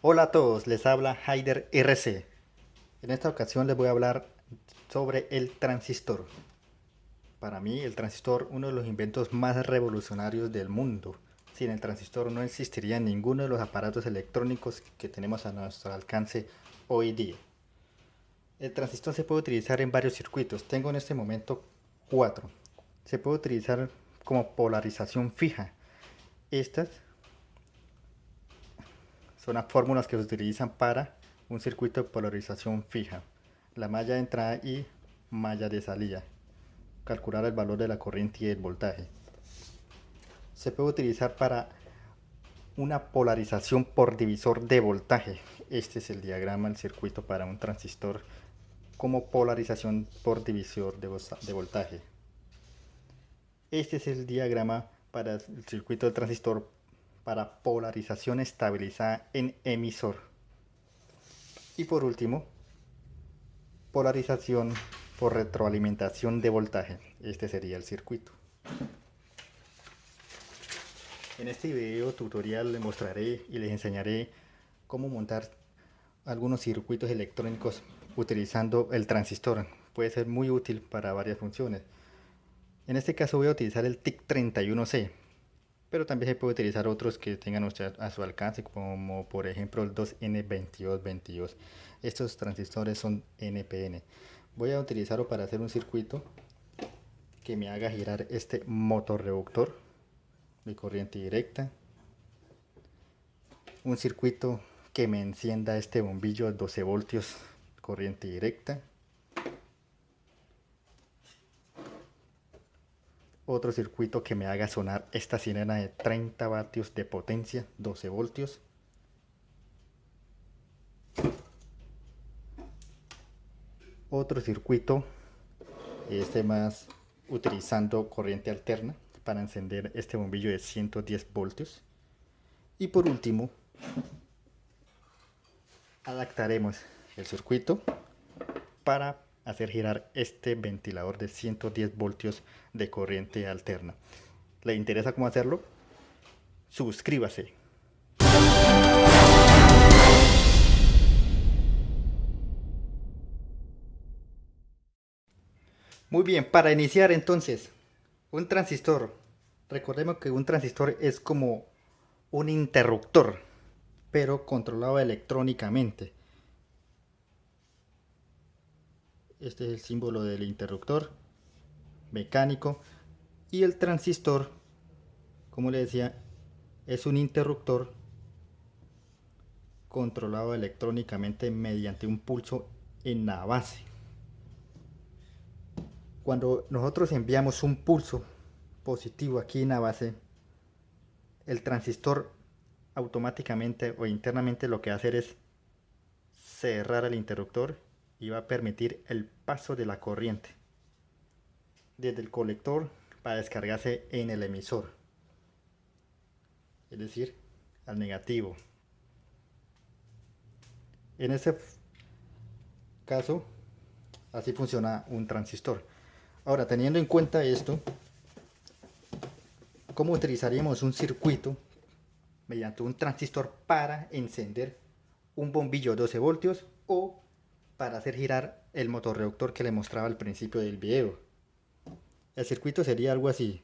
Hola a todos, les habla Haider RC. En esta ocasión les voy a hablar sobre el transistor. Para mí, el transistor, uno de los inventos más revolucionarios del mundo. Sin el transistor no existiría ninguno de los aparatos electrónicos que tenemos a nuestro alcance hoy día. El transistor se puede utilizar en varios circuitos. Tengo en este momento 4. Se puede utilizar como polarización fija. Estas son las fórmulas que se utilizan para un circuito de polarización fija. La malla de entrada y malla de salida. Calcular el valor de la corriente y el voltaje. Se puede utilizar para una polarización por divisor de voltaje. Este es el diagrama del circuito para un transistor como polarización por divisor de voltaje. Este es el diagrama para el circuito del transistor para polarización estabilizada en emisor. Y por último, polarización por retroalimentación de voltaje. Este sería el circuito. En este video tutorial les mostraré y les enseñaré cómo montar algunos circuitos electrónicos utilizando el transistor. Puede ser muy útil para varias funciones. En este caso voy a utilizar el TIC31C, pero también se puede utilizar otros que tengan a su alcance, como por ejemplo el 2N2222. Estos transistores son NPN. Voy a utilizarlo para hacer un circuito que me haga girar este motorreductor de corriente directa, un circuito que me encienda este bombillo a 12 voltios corriente directa, otro circuito que me haga sonar esta sirena de 30 vatios de potencia, 12 voltios, otro circuito, este más utilizando corriente alterna para encender este bombillo de 110 voltios, y por último adaptaremos el circuito para hacer girar este ventilador de 110 voltios de corriente alterna. ¿Le interesa cómo hacerlo? Suscríbase. Muy bien, para iniciar entonces, un transistor. Recordemos que un transistor es como un interruptor, pero controlado electrónicamente. Este es el símbolo del interruptor mecánico. Y el transistor, como le decía, es un interruptor controlado electrónicamente mediante un pulso en la base. Cuando nosotros enviamos un pulso positivo aquí en la base, el transistor automáticamente o internamente lo que va a hacer es cerrar el interruptor y va a permitir el paso de la corriente desde el colector para descargarse en el emisor, es decir, al negativo. En ese caso, así funciona un transistor. Ahora, teniendo en cuenta esto, ¿cómo utilizaríamos un circuito mediante un transistor para encender un bombillo 12 voltios o para hacer girar el motorreductor que le mostraba al principio del video? El circuito sería algo así.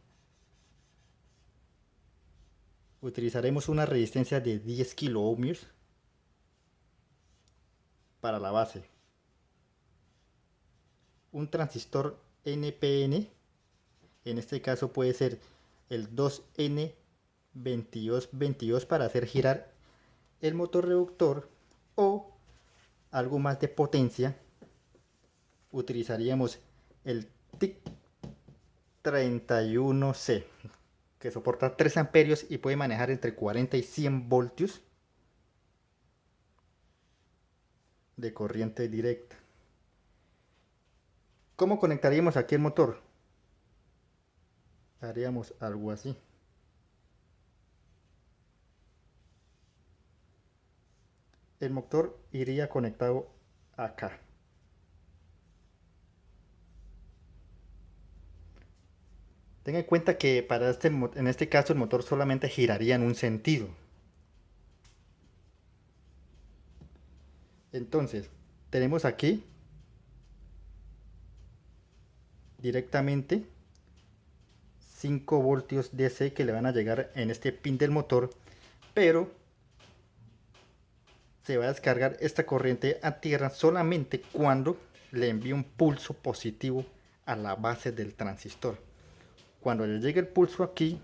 Utilizaremos una resistencia de 10 kilo ohmios para la base. Un transistor NPN, en este caso puede ser el 2N2222 para hacer girar el motorreductor, o algo más de potencia, utilizaríamos el TIC31C, que soporta 3 amperios y puede manejar entre 40 y 100 voltios de corriente directa. ¿Cómo conectaríamos aquí el motor? Haríamos algo así. El motor iría conectado acá. Tenga en cuenta que en este caso el motor solamente giraría en un sentido. Entonces tenemos aquí directamente 5 voltios DC que le van a llegar en este pin del motor, pero se va a descargar esta corriente a tierra solamente cuando le envíe un pulso positivo a la base del transistor. Cuando le llegue el pulso aquí,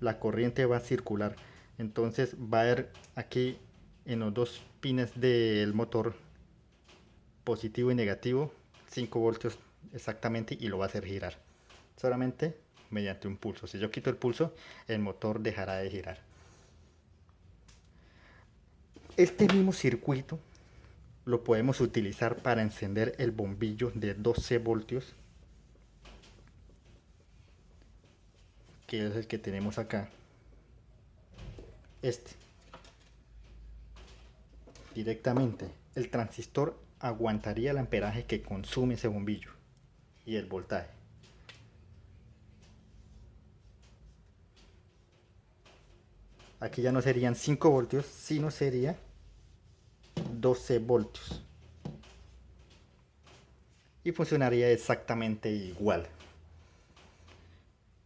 la corriente va a circular. Entonces va a haber aquí en los dos pines del motor positivo y negativo 5 voltios exactamente, y lo va a hacer girar solamente mediante un pulso. Si yo quito el pulso, el motor dejará de girar. Este mismo circuito lo podemos utilizar para encender el bombillo de 12 voltios, que es el que tenemos acá. Directamente el transistor aguantaría el amperaje que consume ese bombillo y el voltaje. Aquí ya no serían 5 voltios, sino sería 12 voltios. Y funcionaría exactamente igual.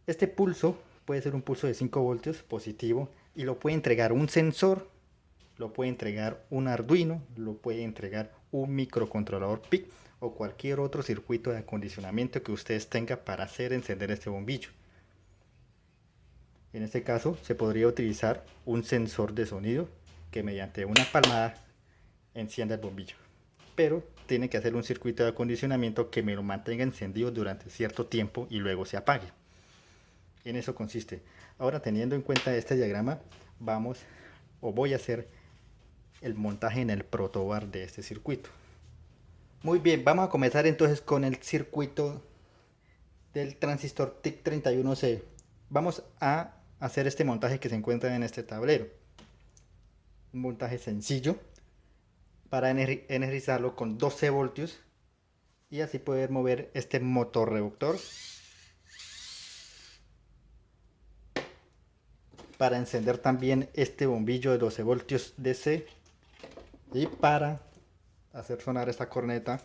Este pulso puede ser un pulso de 5 voltios positivo y lo puede entregar un sensor, lo puede entregar un Arduino, lo puede entregar un microcontrolador PIC o cualquier otro circuito de acondicionamiento que ustedes tengan para hacer encender este bombillo. En este caso se podría utilizar un sensor de sonido que mediante una palmada encienda el bombillo, pero tiene que hacer un circuito de acondicionamiento que me lo mantenga encendido durante cierto tiempo y luego se apague. En eso consiste. Ahora, teniendo en cuenta este diagrama, voy a hacer el montaje en el protoboard de este circuito. Muy bien, vamos a comenzar entonces con el circuito del transistor TIC31C. Vamos a hacer este montaje que se encuentra en este tablero. Un montaje sencillo para energizarlo con 12 voltios y así poder mover este motor reductor para encender también este bombillo de 12 voltios DC y para hacer sonar esta corneta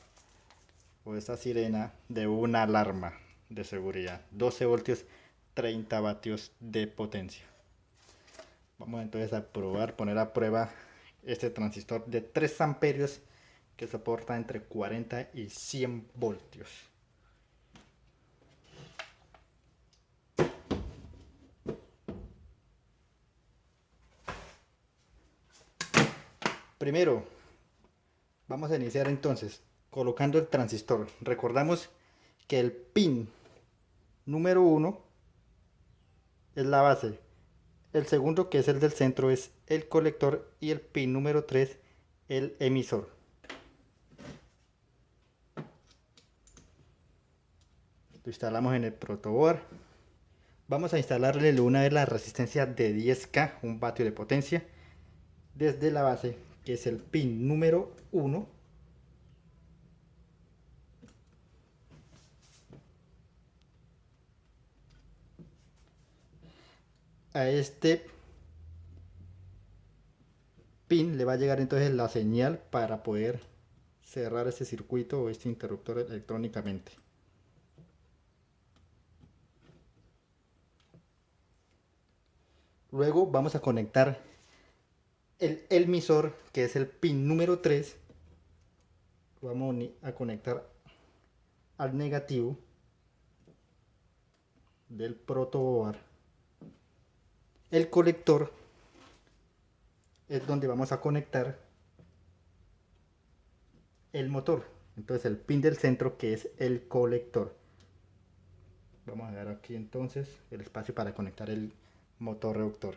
o esta sirena de una alarma de seguridad. 12 voltios, 30 vatios de potencia. Vamos entonces a poner a prueba este transistor de 3 amperios que soporta entre 40 y 100 voltios. Primero, vamos a iniciar entonces colocando el transistor. Recordamos que el pin número 1 es la base, el segundo, que es el del centro, es el colector, y el pin número 3 el emisor. Lo instalamos en el protoboard. Vamos a instalarle una vez la resistencia de 10K, un vatio de potencia, desde la base, que es el pin número 1, a este pin le va a llegar entonces la señal para poder cerrar este circuito o este interruptor electrónicamente. Luego vamos a conectar el emisor, que es el pin número 3. Lo vamos a conectar al negativo del protoboard. El colector es donde vamos a conectar el motor. Entonces el pin del centro, que es el colector. Vamos a dar aquí entonces el espacio para conectar el motor reductor.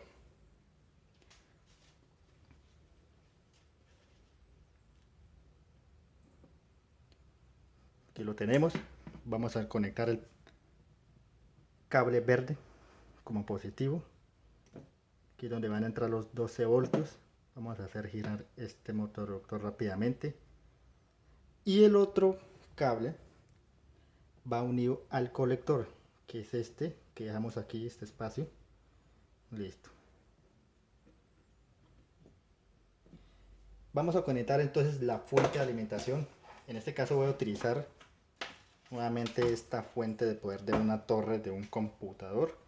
Aquí lo tenemos. Vamos a conectar el cable verde como positivo. Aquí donde van a entrar los 12 voltios. Vamos a hacer girar este motor reductor rápidamente. Y el otro cable va unido al colector, que es este que dejamos aquí, este espacio. Listo. Vamos a conectar entonces la fuente de alimentación. En este caso voy a utilizar nuevamente esta fuente de poder de una torre de un computador.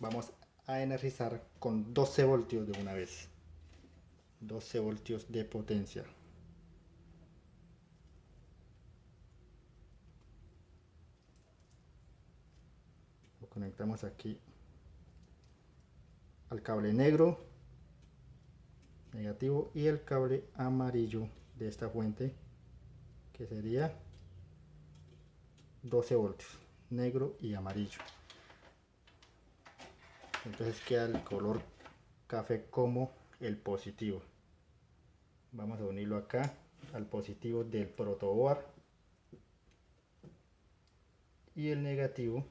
Vamos a energizar con 12 voltios de una vez. 12 voltios de potencia. Lo conectamos aquí al cable negro, negativo, y el cable amarillo de esta fuente, que sería 12 voltios, negro y amarillo. Entonces queda el color café como el positivo. Vamos a unirlo acá al positivo del protoboard y el negativo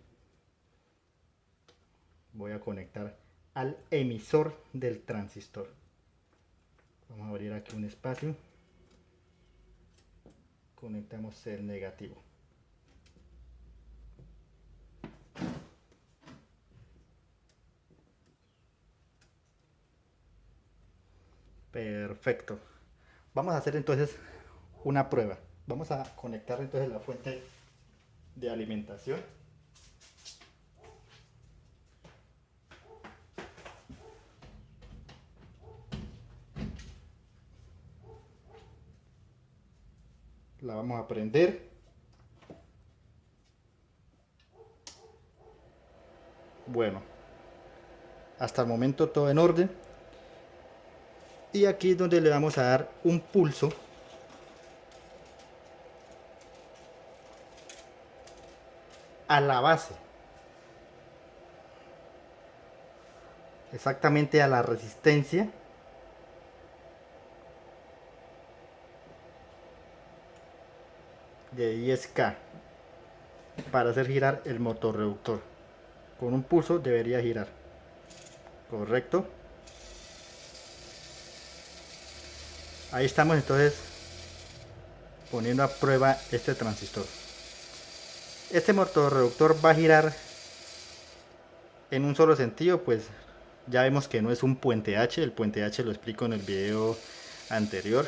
voy a conectar al emisor del transistor. Vamos a abrir aquí un espacio, conectamos el negativo. Perfecto. Vamos a hacer entonces una prueba. Vamos a conectar entonces la fuente de alimentación. La vamos a prender. Bueno, hasta el momento todo en orden. Y aquí es donde le vamos a dar un pulso a la base, exactamente a la resistencia de 10K para hacer girar el motor reductor. Con un pulso debería girar. Correcto. Ahí estamos entonces poniendo a prueba este transistor. Este motor reductor va a girar en un solo sentido, pues ya vemos que no es un puente H. El puente H lo explico en el video anterior.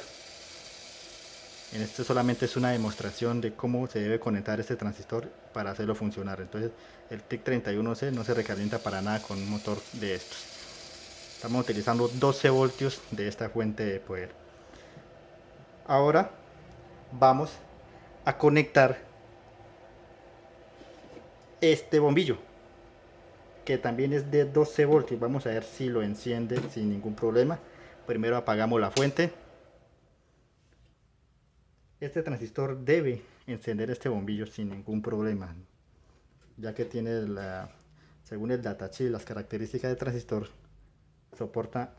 En este solamente es una demostración de cómo se debe conectar este transistor para hacerlo funcionar. Entonces el TIC31C no se recalienta para nada con un motor de estos. Estamos utilizando 12 voltios de esta fuente de poder. Ahora vamos a conectar este bombillo, que también es de 12 voltios. Vamos a ver si lo enciende sin ningún problema. Primero apagamos la fuente. Este transistor debe encender este bombillo sin ningún problema, ya que tiene según el datasheet, las características del transistor, soporta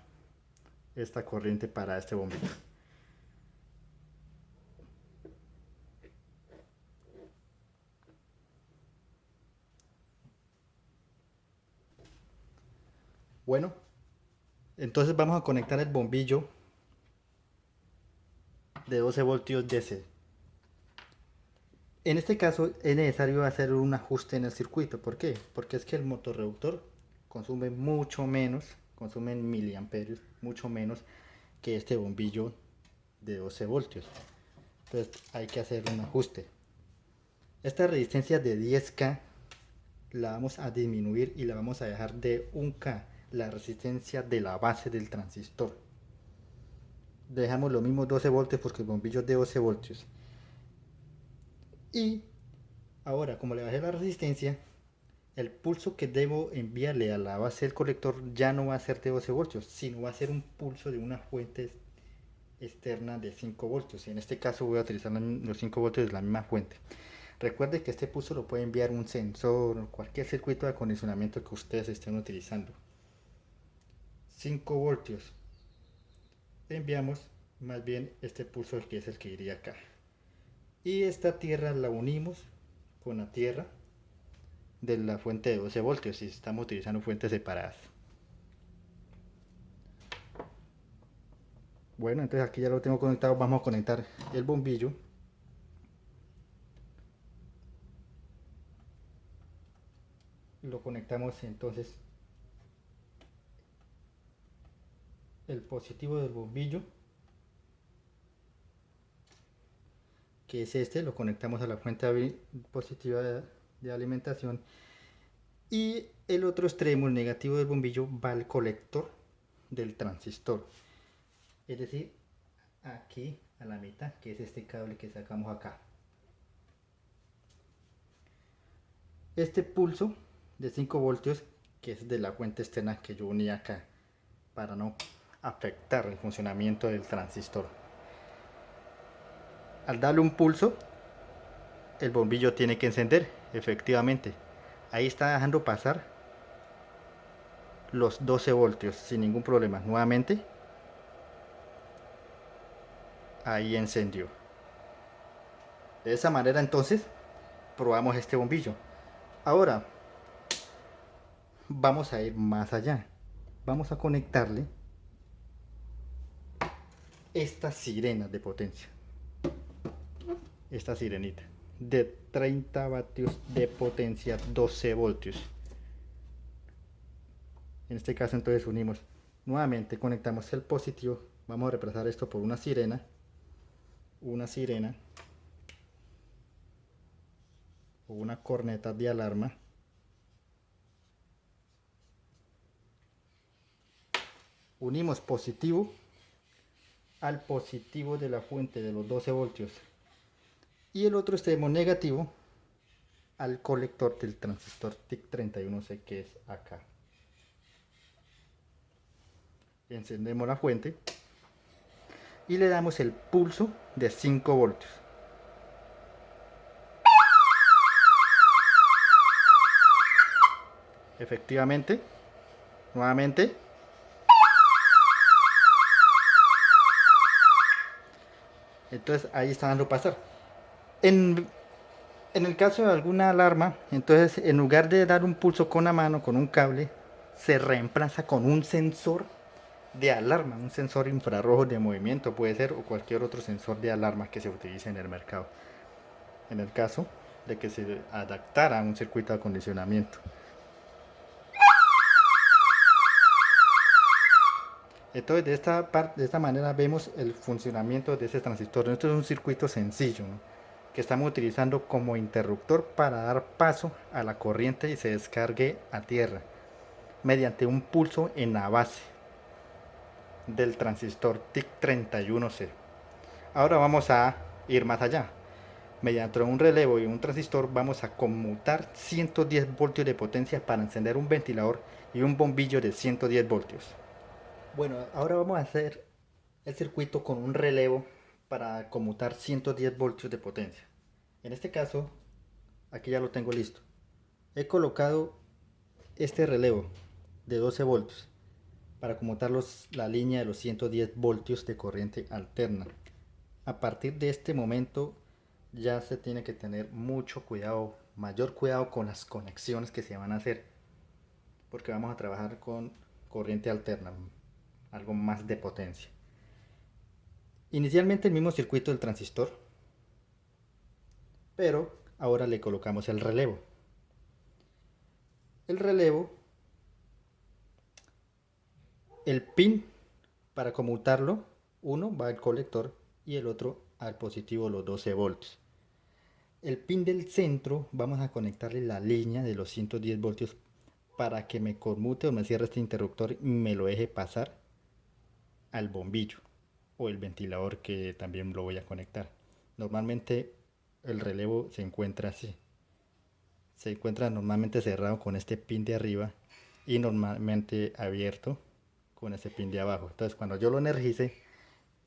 esta corriente para este bombillo. Bueno, entonces vamos a conectar el bombillo de 12 voltios DC. En este caso es necesario hacer un ajuste en el circuito. ¿Por qué? Porque es que el motorreductor consume mucho menos, consume en miliamperios, mucho menos que este bombillo de 12 voltios. Entonces hay que hacer un ajuste. Esta resistencia de 10K la vamos a disminuir y la vamos a dejar de 1K, la resistencia de la base del transistor. Dejamos lo mismo 12 voltios porque el bombillo es de 12 voltios. Y ahora, como le bajé la resistencia, el pulso que debo enviarle a la base del colector ya no va a ser de 12 voltios, sino va a ser un pulso de una fuente externa de 5 voltios. En este caso voy a utilizar los 5 voltios de la misma fuente. Recuerde que este pulso lo puede enviar un sensor o cualquier circuito de acondicionamiento que ustedes estén utilizando. 5 voltios. Enviamos más bien este pulso, que es el que iría acá. Y esta tierra la unimos con la tierra de la fuente de 12 voltios si estamos utilizando fuentes separadas. Bueno, entonces aquí ya lo tengo conectado. Vamos a conectar el bombillo. Lo conectamos entonces el positivo del bombillo, que es este, lo conectamos a la fuente positiva de alimentación, y el otro extremo, el negativo del bombillo, va al colector del transistor, es decir, aquí a la mitad, que es este cable que sacamos acá. Este pulso de 5 voltios, que es de la fuente externa que yo uní acá, para no afectar el funcionamiento del transistor. Al darle un pulso, el bombillo tiene que encender, efectivamente. Ahí está dejando pasar los 12 voltios sin ningún problema. Nuevamente, ahí encendió. De esa manera entonces probamos este bombillo. Ahora vamos a ir más allá. Vamos a conectarle esta sirena de potencia. Esta sirenita de 30 vatios de potencia, 12 voltios. En este caso entonces unimos, nuevamente conectamos el positivo. Vamos a reemplazar esto por una sirena o una corneta de alarma. Unimos positivo al positivo de la fuente de los 12 voltios y el otro extremo negativo al colector del transistor TIC31C, que es acá. Encendemos la fuente y le damos el pulso de 5 voltios. Efectivamente, nuevamente, entonces ahí está dando pasar. En el caso de alguna alarma, entonces en lugar de dar un pulso con la mano, con un cable, se reemplaza con un sensor de alarma, un sensor infrarrojo de movimiento puede ser, o cualquier otro sensor de alarma que se utilice en el mercado, en el caso de que se adaptara a un circuito de acondicionamiento. Entonces de esta manera vemos el funcionamiento de ese transistor. Esto es un circuito sencillo, ¿no?, que estamos utilizando como interruptor para dar paso a la corriente y se descargue a tierra mediante un pulso en la base del transistor TIC31C. Ahora vamos a ir más allá. Mediante un relevo y un transistor vamos a conmutar 110 voltios de potencia para encender un ventilador y un bombillo de 110 voltios. Bueno, ahora vamos a hacer el circuito con un relevo para conmutar 110 voltios de potencia. En este caso, aquí ya lo tengo listo. He colocado este relevo de 12 voltios para conmutar la línea de los 110 voltios de corriente alterna. A partir de este momento ya se tiene que tener mucho cuidado, mayor cuidado con las conexiones que se van a hacer, porque vamos a trabajar con corriente alterna, algo más de potencia. Inicialmente el mismo circuito del transistor, pero ahora le colocamos el relevo. El relevo, el pin para conmutarlo, uno va al colector y el otro al positivo, los 12 voltios. El pin del centro vamos a conectarle la línea de los 110 voltios para que me conmute o me cierre este interruptor y me lo deje pasar al bombillo o el ventilador, que también lo voy a conectar. Normalmente el relevo se encuentra así. Se encuentra normalmente cerrado con este pin de arriba y normalmente abierto con este pin de abajo. Entonces cuando yo lo energice,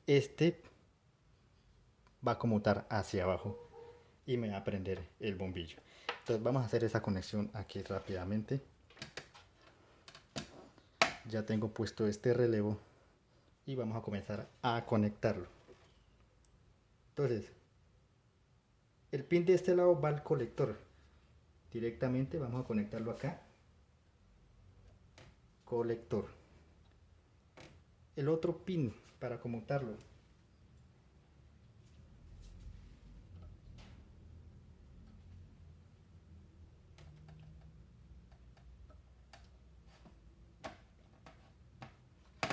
este va a conmutar hacia abajo y me va a prender el bombillo. Entonces vamos a hacer esa conexión aquí rápidamente. Ya tengo puesto este relevo y vamos a comenzar a conectarlo. Entonces el pin de este lado va al colector directamente. Vamos a conectarlo acá, colector. El otro pin para conmutarlo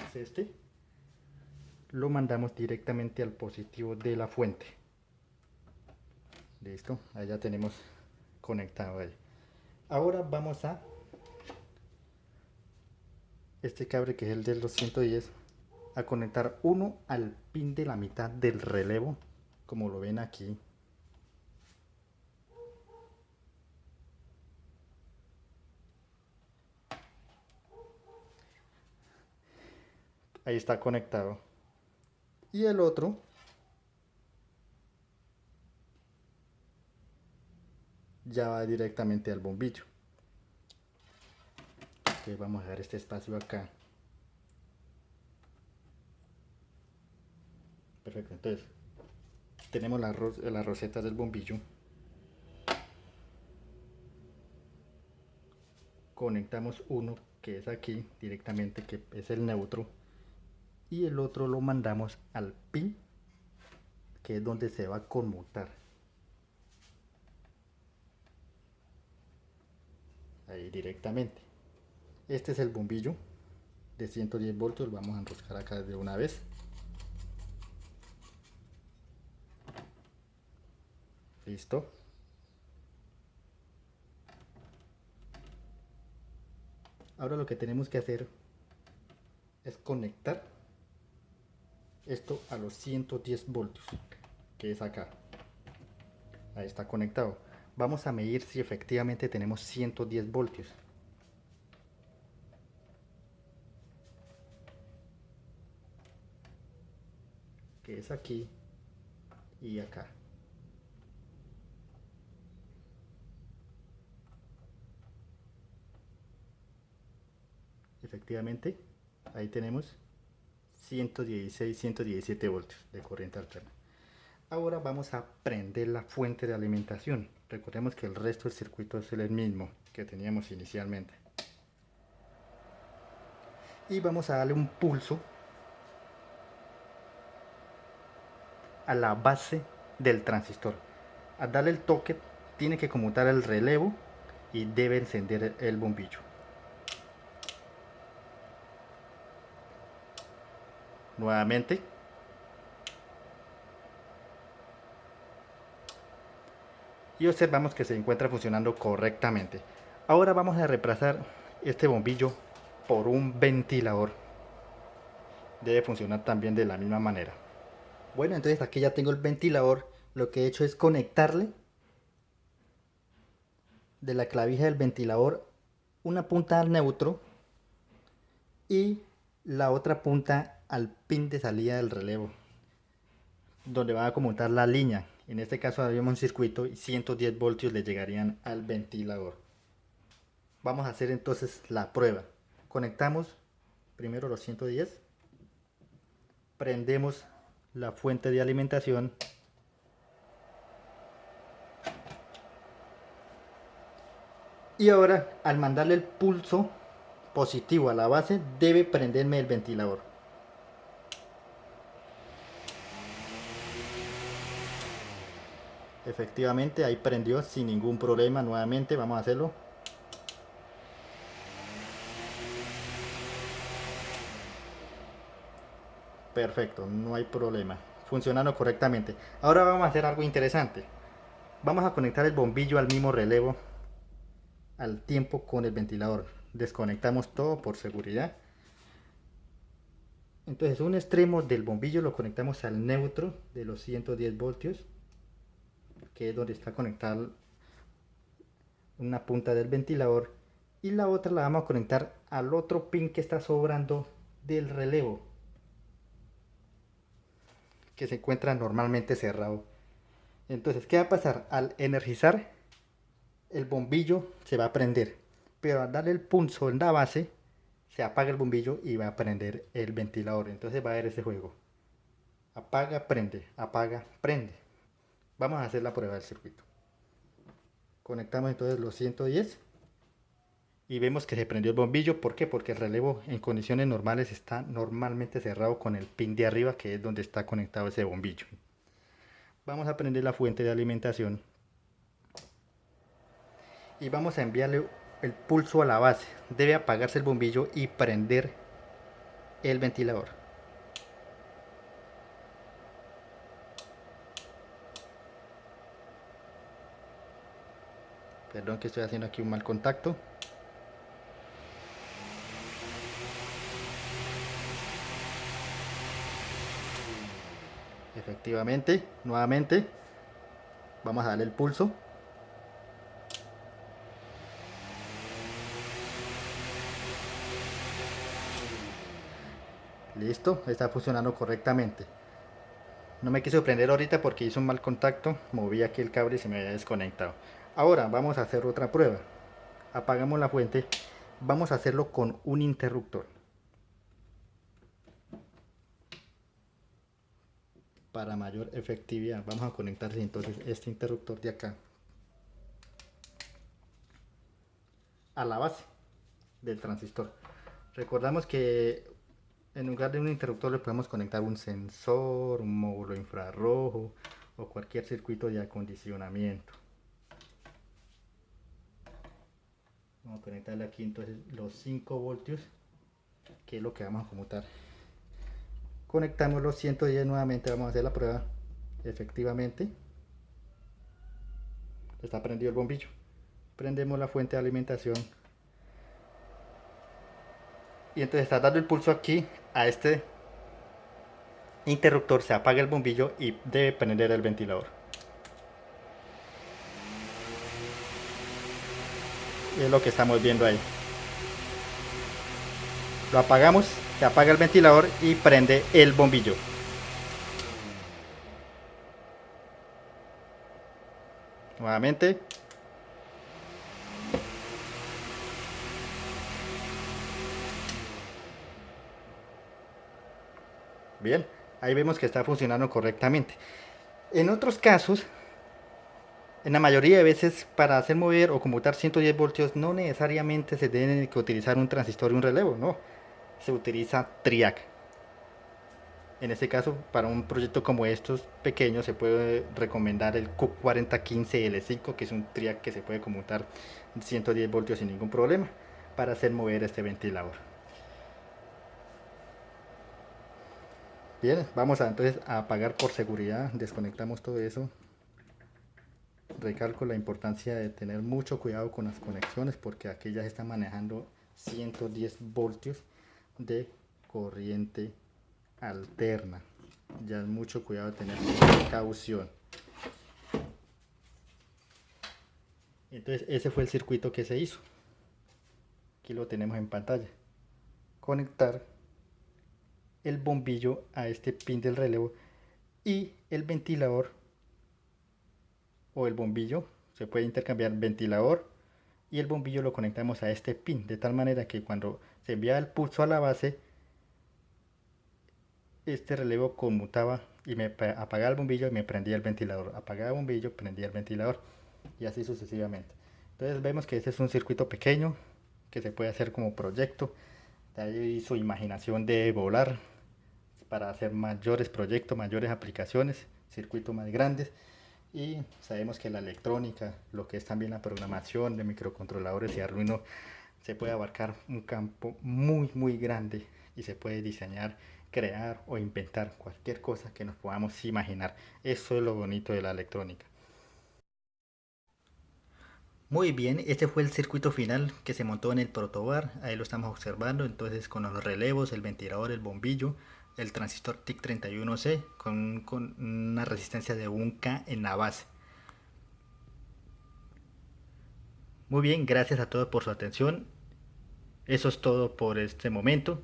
es este, lo mandamos directamente al positivo de la fuente. Listo, ahí ya tenemos conectado ahí. Ahora vamos a este cable, que es el de los 110, a conectar uno al pin de la mitad del relevo, como lo ven aquí. Ahí está conectado. Y el otro ya va directamente al bombillo. Entonces vamos a dar este espacio acá. Perfecto, entonces tenemos las rosetas del bombillo. Conectamos uno, que es aquí directamente, que es el neutro, y el otro lo mandamos al pin, que es donde se va a conmutar. Ahí directamente. Este es el bombillo de 110 voltios, lo vamos a enroscar acá de una vez. Listo. Ahora lo que tenemos que hacer es conectar esto a los 110 voltios, que es acá. Ahí está conectado. Vamos a medir si efectivamente tenemos 110 voltios. Que es aquí y acá. Efectivamente, ahí tenemos 116, 117 voltios de corriente alterna. Ahora vamos a prender la fuente de alimentación. Recordemos que el resto del circuito es el mismo que teníamos inicialmente. Y vamos a darle un pulso a la base del transistor. Al darle el toque, tiene que conmutar el relevo y debe encender el bombillo. Nuevamente. Y observamos que se encuentra funcionando correctamente. Ahora vamos a reemplazar este bombillo por un ventilador. Debe funcionar también de la misma manera. Bueno, entonces aquí ya tengo el ventilador. Lo que he hecho es conectarle de la clavija del ventilador una punta al neutro y la otra punta al pin de salida del relevo, donde va a conmutar la línea. En este caso habíamos un circuito y 110 voltios le llegarían al ventilador. Vamos a hacer entonces la prueba. Conectamos primero los 110, prendemos la fuente de alimentación y ahora al mandarle el pulso positivo a la base debe prenderme el ventilador. Efectivamente ahí prendió sin ningún problema. Nuevamente vamos a hacerlo. Perfecto, no hay problema, funcionando correctamente. Ahora vamos a hacer algo interesante. Vamos a conectar el bombillo al mismo relevo al tiempo con el ventilador. Desconectamos todo por seguridad. Entonces un extremo del bombillo lo conectamos al neutro de los 110 voltios, que es donde está conectada una punta del ventilador, y la otra la vamos a conectar al otro pin que está sobrando del relevo, que se encuentra normalmente cerrado. Entonces, ¿qué va a pasar? Al energizar, el bombillo se va a prender, pero al darle el pulso en la base, se apaga el bombillo y va a prender el ventilador. Entonces va a haber ese juego. Apaga, prende. Vamos a hacer la prueba del circuito. Conectamos entonces los 110 y vemos que se prendió el bombillo. ¿Por qué? Porque el relevo en condiciones normales está normalmente cerrado con el pin de arriba, que es donde está conectado ese bombillo. Vamos a prender la fuente de alimentación y vamos a enviarle el pulso a la base. Debe apagarse el bombillo y prender el ventilador. Perdón que estoy haciendo aquí un mal contacto. Efectivamente, nuevamente vamos a darle el pulso. Listo, está funcionando correctamente. No me quiso prender ahorita porque hizo un mal contacto, moví aquí el cable y se me había desconectado. Ahora vamos a hacer otra prueba. Apagamos la fuente, vamos a hacerlo con un interruptor. Para mayor efectividad vamos a conectar entonces este interruptor de acá a la base del transistor. Recordamos que en lugar de un interruptor le podemos conectar un sensor, un módulo infrarrojo o cualquier circuito de acondicionamiento. Vamos a conectarle aquí entonces los 5 voltios, que es lo que vamos a conmutar. Conectamos los 110 nuevamente, vamos a hacer la prueba. Efectivamente está prendido el bombillo. Prendemos la fuente de alimentación y entonces está dando el pulso aquí a este interruptor, se apaga el bombillo y debe prender el ventilador. Y es lo que estamos viendo ahí. Lo apagamos, se apaga el ventilador y prende el bombillo. Nuevamente. Bien, ahí vemos que está funcionando correctamente. En otros casos, en la mayoría de veces, para hacer mover o conmutar 110 voltios no necesariamente se tiene que utilizar un transistor y un relevo, no. Se utiliza triac. En este caso, para un proyecto como estos pequeños, se puede recomendar el Q4015L5, que es un triac que se puede conmutar 110 voltios sin ningún problema para hacer mover este ventilador. Bien, vamos a entonces a apagar por seguridad, desconectamos todo eso. Recalco la importancia de tener mucho cuidado con las conexiones porque aquí ya se está manejando 110 voltios de corriente alterna. Ya es mucho cuidado de tener precaución. Entonces ese fue el circuito que se hizo. Aquí lo tenemos en pantalla. Conectar el bombillo a este pin del relevo y el ventilador o el bombillo, se puede intercambiar ventilador y el bombillo lo conectamos a este pin de tal manera que cuando se envía el pulso a la base, este relevo conmutaba y me apagaba el bombillo y me prendía el ventilador, apagaba el bombillo, prendía el ventilador y así sucesivamente. Entonces vemos que este es un circuito pequeño que se puede hacer como proyecto. De ahí su imaginación de volar para hacer mayores proyectos, mayores aplicaciones, circuitos más grandes. Y sabemos que la electrónica, lo que es también la programación de microcontroladores y Arduino, se puede abarcar un campo muy grande y se puede diseñar, crear o inventar cualquier cosa que nos podamos imaginar. Eso es lo bonito de la electrónica. Muy bien, este fue el circuito final que se montó en el protobar, ahí lo estamos observando, entonces con los relevos, el ventilador, el bombillo, el transistor TIC31C con una resistencia de 1K en la base. Muy bien, gracias a todos por su atención, eso es todo por este momento.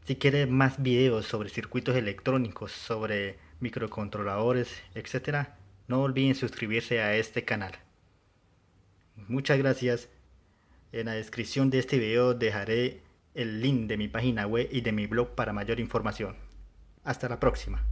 Si quieren más videos sobre circuitos electrónicos, sobre microcontroladores, etc., no olviden suscribirse a este canal. Muchas gracias. En la descripción de este video dejaré el link de mi página web y de mi blog para mayor información. Hasta la próxima.